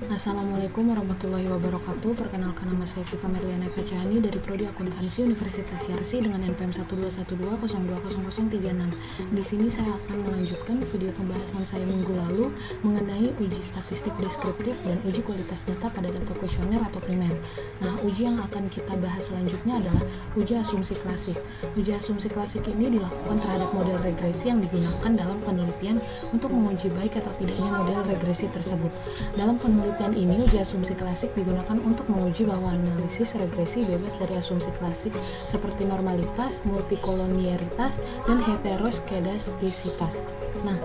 Assalamualaikum warahmatullahi wabarakatuh. Perkenalkan, nama saya Siva Merliana Kacani dari Prodi Akuntansi Universitas Yarsi dengan NPM 121202036. Di sini saya akan melanjutkan video pembahasan saya minggu lalu mengenai uji statistik deskriptif dan uji kualitas data pada data kuesioner atau primer. Nah, uji yang akan kita bahas selanjutnya adalah uji asumsi klasik. Uji asumsi klasik ini dilakukan terhadap model regresi yang digunakan dalam penelitian untuk menguji baik atau tidaknya model regresi tersebut. Dalam penelitian ini, uji asumsi klasik digunakan untuk menguji bahwa analisis regresi bebas dari asumsi klasik seperti normalitas, multikolonialitas, dan heteroskedastisitas. Nah,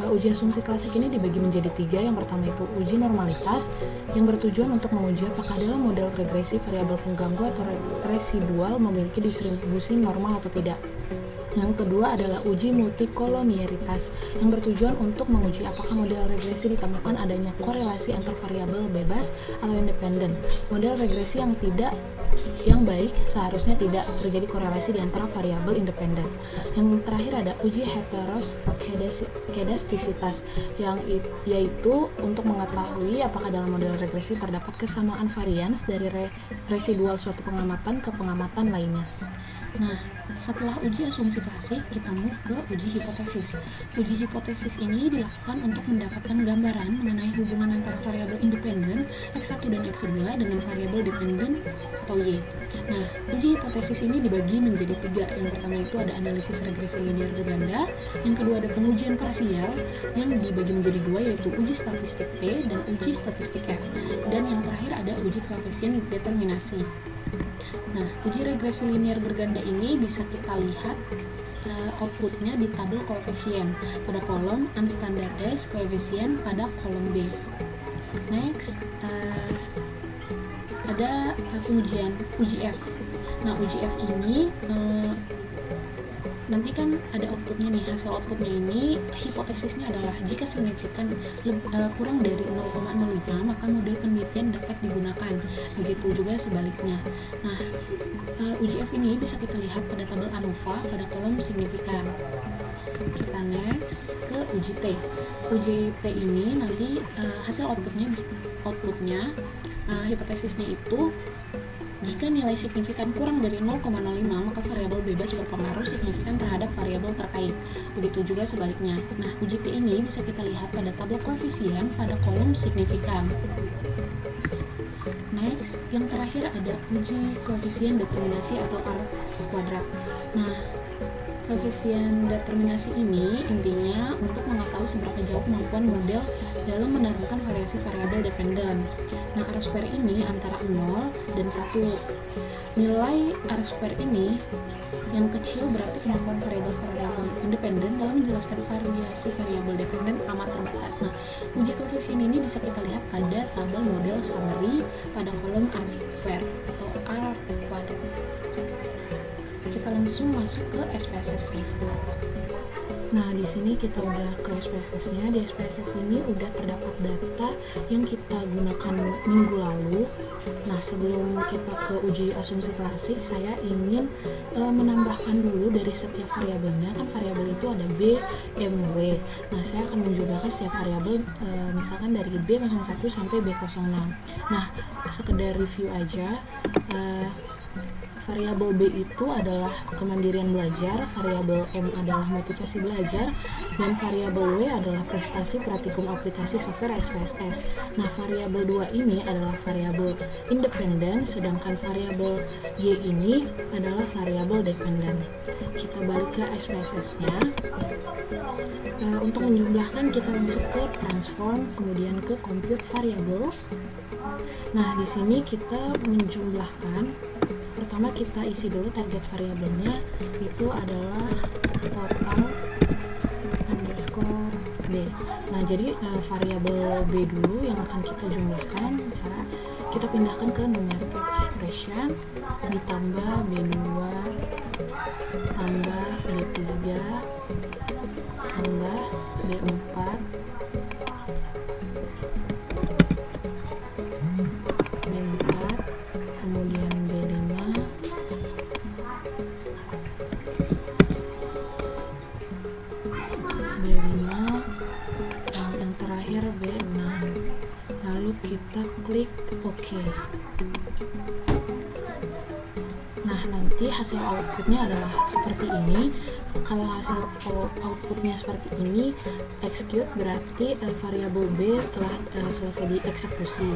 uji asumsi klasik ini dibagi menjadi tiga. Yang pertama itu uji normalitas, yang bertujuan untuk menguji apakah dalam model regresi variabel pengganggu atau residual memiliki distribusi normal atau tidak. Yang kedua adalah uji multikolonialitas, yang bertujuan untuk menguji apakah model regresi ditemukan adanya korelasi antar variabel bebas atau independen. Model regresi yang baik seharusnya tidak terjadi korelasi di antara variabel independen. Yang terakhir ada uji heteroskedastisitas, yaitu untuk mengetahui apakah dalam model regresi terdapat kesamaan varians dari residual suatu pengamatan ke pengamatan lainnya. Nah, setelah uji asumsi klasik, kita move ke uji hipotesis. Uji hipotesis ini dilakukan untuk mendapatkan gambaran mengenai hubungan antara variabel independen X1 dan X2 dengan variabel dependen atau Y. Nah, uji hipotesis ini dibagi menjadi tiga. Yang pertama itu ada analisis regresi linear berganda, yang kedua ada pengujian parsial yang dibagi menjadi dua, yaitu uji statistik T dan uji statistik F, dan yang terakhir ada uji koefisien determinasi. Nah, uji regresi linear berganda ini bisa kita lihat outputnya di tabel koefisien pada kolom unstandardized koefisien pada kolom B. Next, ada pengujian uji F. Nah, uji F ini nanti kan ada outputnya nih. Hasil outputnya ini hipotesisnya adalah jika signifikan kurang dari 0,05 maka model penelitian dapat digunakan, begitu juga sebaliknya. Nah, uji F ini bisa kita lihat pada tabel ANOVA pada kolom signifikan. Kita next ke uji T. Uji T ini nanti hasil outputnya hipotesisnya itu jika nilai signifikan kurang dari 0,05 maka variabel bebas berpengaruh signifikan terhadap variabel terkait. Begitu juga sebaliknya. Nah, uji T ini bisa kita lihat pada tabel koefisien pada kolom signifikan. Next, yang terakhir ada uji koefisien determinasi atau R kuadrat. Nah, koefisien determinasi ini intinya untuk mengetahui seberapa jauh kemampuan model dalam menerangkan variasi variabel dependen. Nah, R square ini antara 0 dan 1. Nilai R square ini yang kecil berarti kemampuan variabel independen dalam menjelaskan variasi variabel dependen amat terbatas. Nah, uji koefisien ini bisa kita lihat pada tabel model summary pada kolom R square atau R kuadrat. Kita langsung masuk ke SPSS-nya. Nah, di sini kita udah ke SPSS-nya. Di SPSS ini udah terdapat data yang kita gunakan minggu lalu. Nah, sebelum kita ke uji asumsi klasik, saya ingin menambahkan dulu dari setiap variabelnya. Kan variabel itu ada B, M, W. Nah, saya akan menjumlahkan setiap variabel misalkan dari B01 sampai B06. Nah, sekedar review aja. Variabel B itu adalah kemandirian belajar, variabel M adalah motivasi belajar, dan variabel W adalah prestasi praktikum aplikasi software SPSS. Nah, variabel 2 ini adalah variabel independen, sedangkan variabel Y ini adalah variabel dependen. Kita balik ke SPSS-nya. Untuk menjumlahkan kita masuk ke transform, kemudian ke compute variable. Nah, di sini kita menjumlahkan. Pertama kita isi dulu target variabelnya, itu adalah total underscore B. Nah, jadi variabel B dulu yang akan kita jumlahkan. Cara kita pindahkan ke numeric expression, ditambah B2 tambah B3 tambah B4 kemudian B5 yang terakhir B6, lalu kita klik OK. Nah, nanti hasil outputnya adalah seperti ini. Kalau hasil outputnya seperti ini, execute berarti variabel B telah selesai dieksekusi.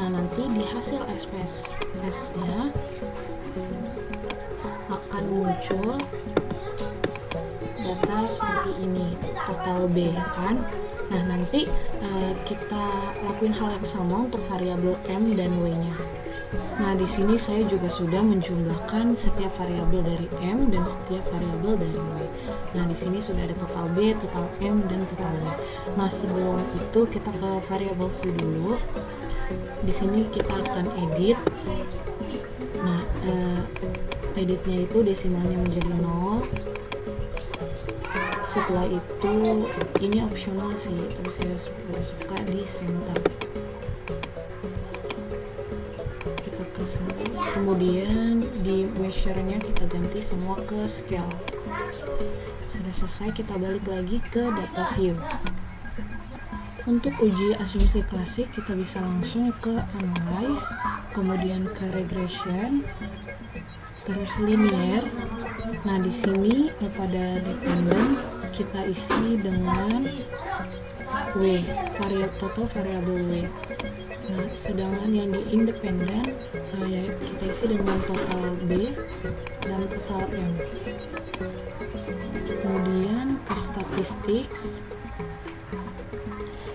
Nah, nanti di hasil SPS-nya akan muncul data seperti ini, total B kan. Nah, nanti kita lakuin hal yang sama untuk variabel M dan W-nya. Nah, di sini saya juga sudah menjumlahkan setiap variabel dari M dan setiap variabel dari W. Nah, di sini sudah ada total B, total M, dan total W. Nah, sebelum itu kita ke variabel view dulu. Di sini kita akan edit. Nah, editnya itu desimalnya menjadi 0. Setelah itu, ini opsional sih, tapi saya suka di center. Kita ke sini. Kemudian di measure-nya kita ganti semua ke scale. Sudah selesai, kita balik lagi ke data view. Untuk uji asumsi klasik, kita bisa langsung ke analyze, kemudian ke regression, terus linear. Nah, di sini pada dependent kita isi dengan W, total variabel W. Nah, sedangkan yang di independent ya kita isi dengan total B dan total M. Kemudian ke statistics.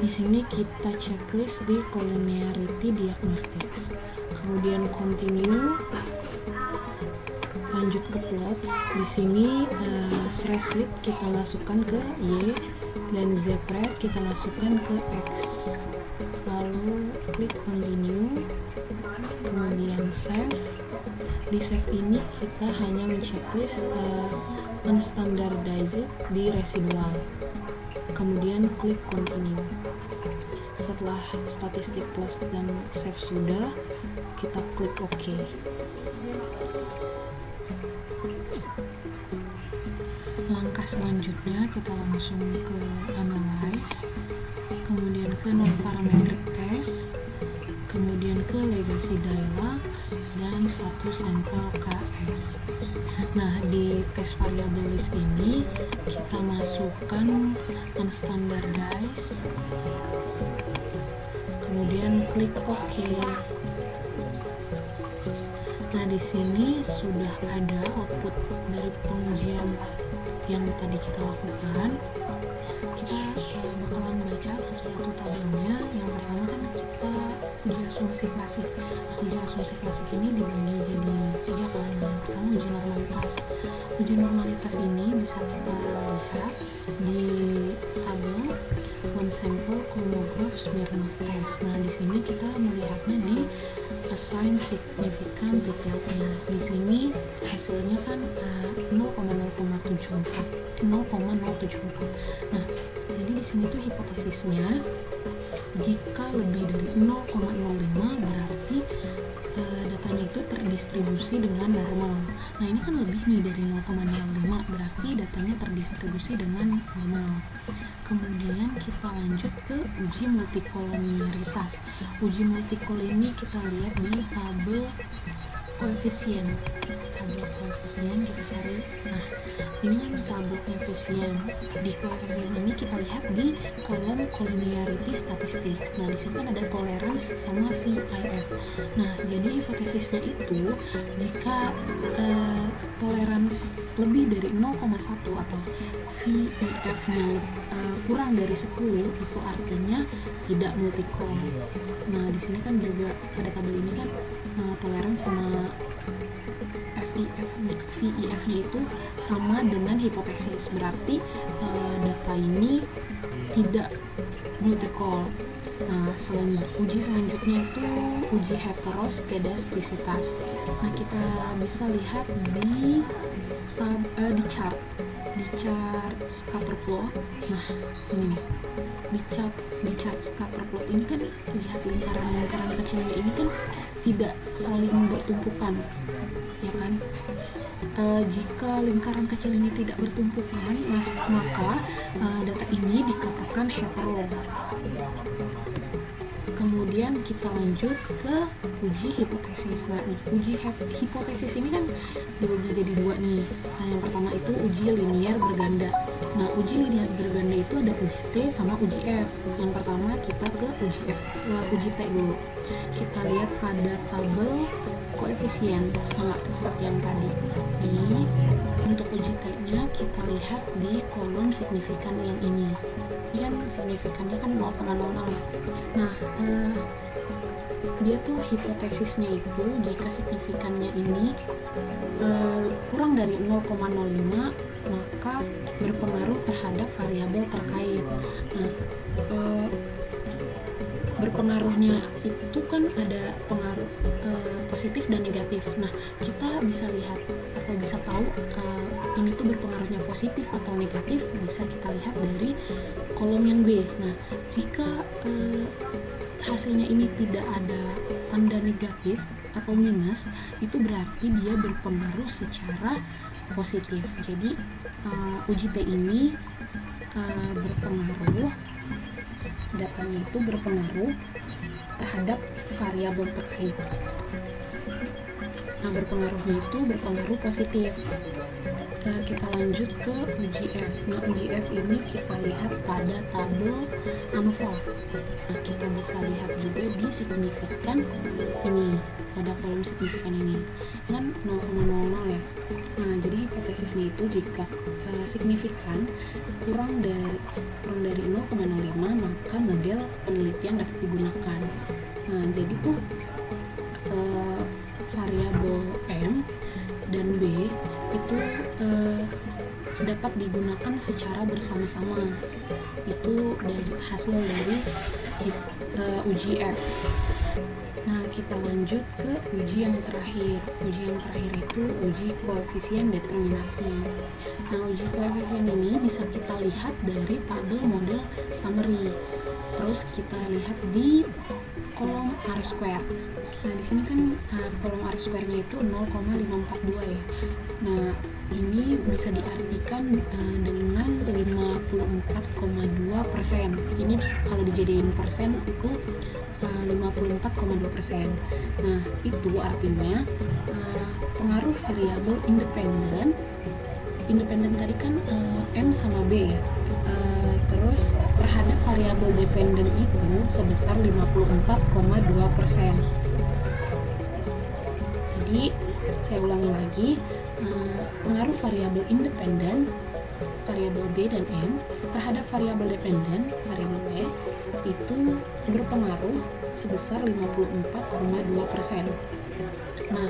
Di sini kita checklist di collinearity diagnostics. Kemudian continue. Lanjut ke plots. Di sini slide kita masukkan ke Y dan zpred kita masukkan ke X. Lalu klik continue. Kemudian save. Di save ini kita hanya men-checklist unstandardized di residual. Kemudian klik continue. Setelah statistik plot dan save sudah, kita klik OK. Langkah selanjutnya kita langsung ke analyze, kemudian ke non-parametric test, kemudian ke legacy dialogs, dan satu sampel KS. Nah, di test variable list ini kita masukkan unstandardized, kemudian klik OK. Nah, di sini sudah ada output dari pengujian yang tadi kita lakukan. Kita bakalan baca satu tabelnya. Yang pertama kan kita uji asumsi klasik. Uji asumsi klasik ini dibagi jadi 3 kan. Yang pertama uji normalitas. Uji normalitas ini bisa kita lihat di tabel one sample Kolmogorov Smirnov test. Nah, di sini kita melihatnya di assign significant detailnya. Di sini hasilnya kan 0,074. Nah, jadi di sini tuh hipotesisnya jika lebih dari 0,05 berarti datanya itu terdistribusi dengan normal. Nah, ini kan lebih nih dari 0,05 berarti datanya terdistribusi dengan normal. Kemudian kita lanjut ke uji multikolominitas. Uji multikol ini kita lihat di tabel koefisien. Tabel koefisien kita cari. Nah, ini kan tabel koefisien. Di koefisien ini kita lihat di kolom collinearity statistics. Nah, di sini kan ada tolerance sama VIF. Nah, jadi hipotesisnya itu jika tolerance lebih dari 0,1 atau VIF-nya kurang dari 10 itu artinya tidak multikom. Nah, di sini kan juga pada tabel ini kan toleransi sama VIF-nya itu sama dengan hipotesis, berarti data ini tidak multikol. Nah, uji selanjutnya itu uji heteroskedastisitas. Nah, kita bisa lihat di chart scatter plot. Nah, ini nih di chart scatter plot ini kan lihat lingkaran kecilnya ini kan tidak saling bertumpukan, ya kan? Jika lingkaran kecil ini tidak bertumpukan, maka data ini dikatakan hetero. kemudian kita lanjut ke uji hipotesis. Nah, uji hipotesis ini kan dibagi jadi dua nih. Nah, yang pertama itu uji linear berganda. Nah, uji linear berganda itu ada uji T sama uji F. Yang pertama kita ke uji T dulu. Kita lihat pada tabel koefisien sama seperti yang tadi. Ini untuk uji T-nya kita lihat di kolom signifikan yang ini. Ini kan signifikannya kan 0,00 ya. Nah, dia tuh hipotesisnya itu jika signifikannya ini kurang dari 0,05 maka berpengaruh terhadap variabel terkait. Nah, berpengaruhnya itu kan ada pengaruh positif dan negatif. Nah, kita bisa lihat atau bisa tahu ini tuh berpengaruhnya positif atau negatif bisa kita lihat dari kolom yang B. Nah, jika hasilnya ini tidak ada tanda negatif atau minus, itu berarti dia berpengaruh secara positif. Jadi uji T ini berpengaruh, datanya itu berpengaruh terhadap variabel terkait. Nah, berpengaruhnya itu berpengaruh positif. Kita lanjut ke uji F. Nah, uji F ini kita lihat pada tabel ANOVA. Nah, kita bisa lihat juga di signifikan ini, pada kolom signifikan ini kan 0,00 ya. Nah, jadi hipotesisnya itu jika signifikan kurang dari 0,05 maka model penelitian dapat digunakan. Nah, jadi tuh variabel M dan B itu dapat digunakan secara bersama-sama. Itu dari hasil dari uji F. Nah, kita lanjut ke uji yang terakhir. Uji yang terakhir itu uji koefisien determinasi. Nah, uji koefisien ini bisa kita lihat dari tabel model summary. Terus kita lihat di kolom R-square. Nah, di sini kan kolom R-square-nya itu 0,542 ya. Nah, ini bisa diartikan dengan 54,2%. Ini kalau dijadiin persen itu 54,2%. Nah, itu artinya pengaruh variabel independen tadi kan M sama B ya. Terus terhadap variabel dependen itu sebesar 54,2%. Jadi saya ulangi lagi, pengaruh variabel independen, variabel B dan M terhadap variabel dependen, variabel B itu berpengaruh sebesar 54,2%. Nah,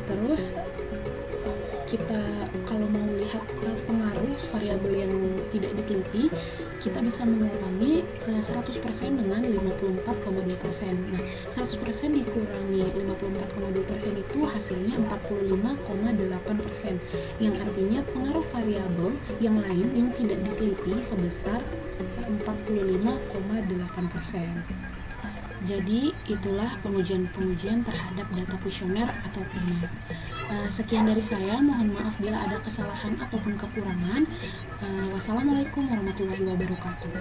terus kita kalau mau lihat pengaruh variabel yang tidak diteliti, kita bisa mengurangi 100% dengan 54,2%. Nah, 100% dikurangi 54,2% itu hasilnya 45,8%, yang artinya pengaruh variabel yang lain yang tidak diteliti sebesar 45,8%. Jadi itulah pengujian-pengujian terhadap data kuesioner atau primer. Sekian dari saya, mohon maaf bila ada kesalahan ataupun kekurangan. Wassalamualaikum warahmatullahi wabarakatuh.